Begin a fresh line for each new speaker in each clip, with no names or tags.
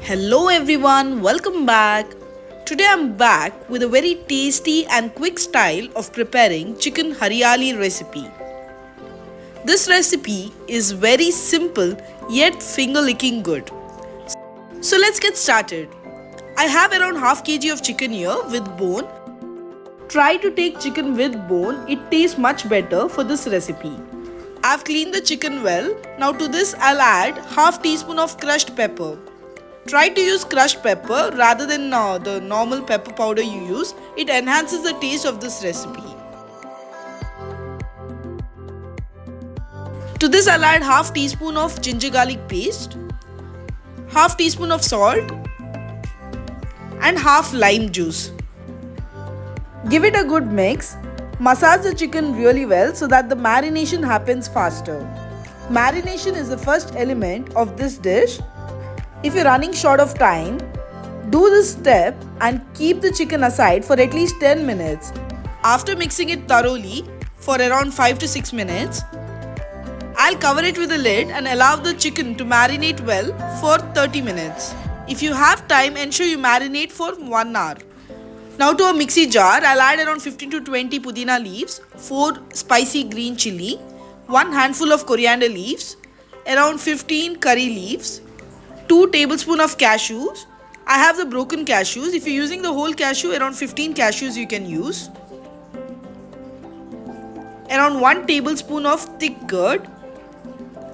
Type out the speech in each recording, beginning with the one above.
Hello everyone, welcome back. Today I'm back with a very tasty and quick style of preparing chicken hariyali recipe. This recipe is very simple yet finger licking good. So let's get started. I have around half kg of chicken here with bone. Try to take chicken with bone, it tastes much better for this recipe. I've cleaned the chicken well. Now to this I'll add half teaspoon of crushed pepper. Try to use crushed pepper rather than the normal pepper powder you use. It enhances the taste of this recipe. To this I'll add half teaspoon of ginger garlic paste, half teaspoon of salt and half lime juice. Give it a good mix. Massage the chicken really well so that the marination happens faster. Marination is the first element of this dish. If you're running short of time, do this step and keep the chicken aside for at least 10 minutes. After mixing it thoroughly for around 5 to 6 minutes, I'll cover it with a lid and allow the chicken to marinate well for 30 minutes. If you have time, ensure you marinate for 1 hour. Now to a mixie jar, I'll add around 15 to 20 pudina leaves, 4 spicy green chili, 1 handful of coriander leaves, around 15 curry leaves, 2 tablespoons of cashews. I have the broken cashews. If you're using the whole cashew, around 15 cashews you can use. Around 1 tablespoon of thick curd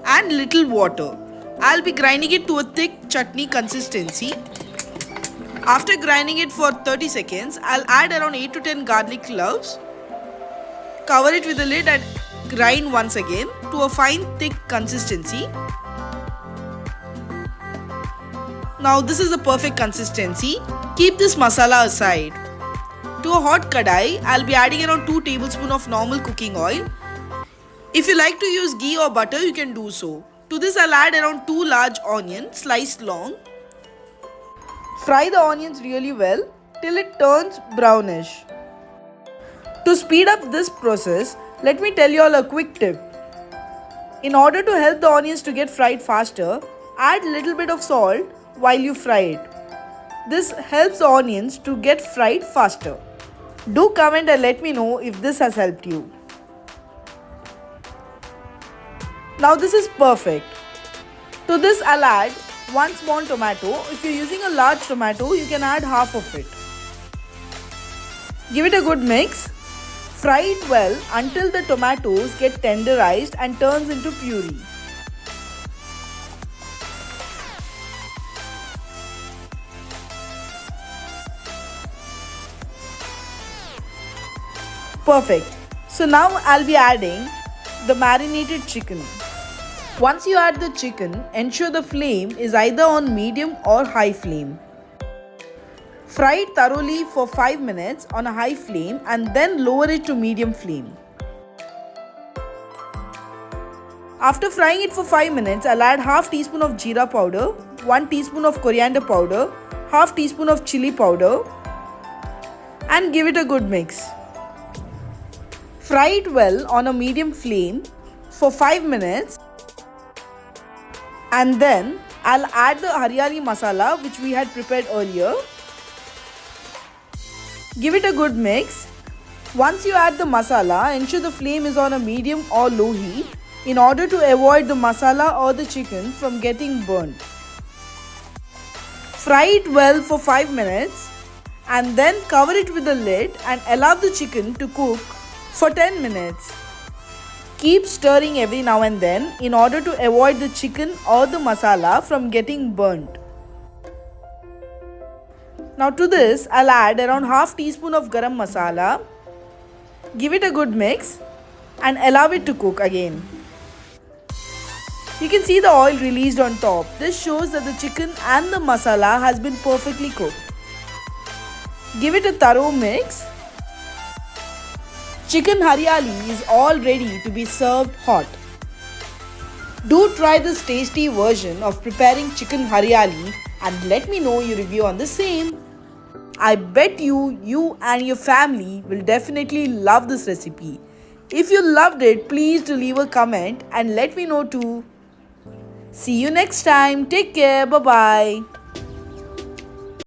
and little water. I'll be grinding it to a thick chutney consistency. After grinding it for 30 seconds, I'll add around 8 to 10 garlic cloves. Cover it with a lid and grind once again to a fine thick consistency. Now this is the perfect consistency. Keep this masala aside. To a hot kadai, I'll be adding around 2 tablespoons of normal cooking oil. If you like to use ghee or butter, you can do so. To this I'll add around 2 large onions sliced long. Fry the onions really well till it turns brownish. To speed up this process, let me tell you all a quick tip. In order to help the onions to get fried faster, add little bit of salt while you fry it. This helps the onions to get fried faster. Do comment and let me know if this has helped you. Now this is perfect. To this I'll add 1 small tomato. If you're using a large tomato, you can add half of it. Give it a good mix. Fry it well until the tomatoes get tenderized and turns into puree. Perfect. So now I'll be adding the marinated chicken. Once you add the chicken, ensure the flame is either on medium or high flame. Fry it thoroughly for 5 minutes on a high flame and then lower it to medium flame. After frying it for 5 minutes, I'll add half teaspoon of jeera powder, 1 teaspoon of coriander powder, half teaspoon of chili powder and give it a good mix. Fry it well on a medium flame for 5 minutes and then I'll add the hariyali masala which we had prepared earlier. Give it a good mix. Once you add the masala, ensure the flame is on a medium or low heat in order to avoid the masala or the chicken from getting burnt. Fry it well for 5 minutes and then cover it with a lid and allow the chicken to cook for 10 minutes. Keep stirring every now and then in order to avoid the chicken or the masala from getting burnt. Now to this I'll add around half teaspoon of garam masala. Give it a good mix and allow it to cook again. You can see the oil released on top. This shows that the chicken and the masala has been perfectly cooked. Give it a thorough mix. Chicken hariyali is all ready to be served hot. Do try this tasty version of preparing chicken hariyali and let me know your review on the same. I bet you and your family will definitely love this recipe. If you loved it, please do leave a comment and let me know too. See you next time. Take care. Bye-bye.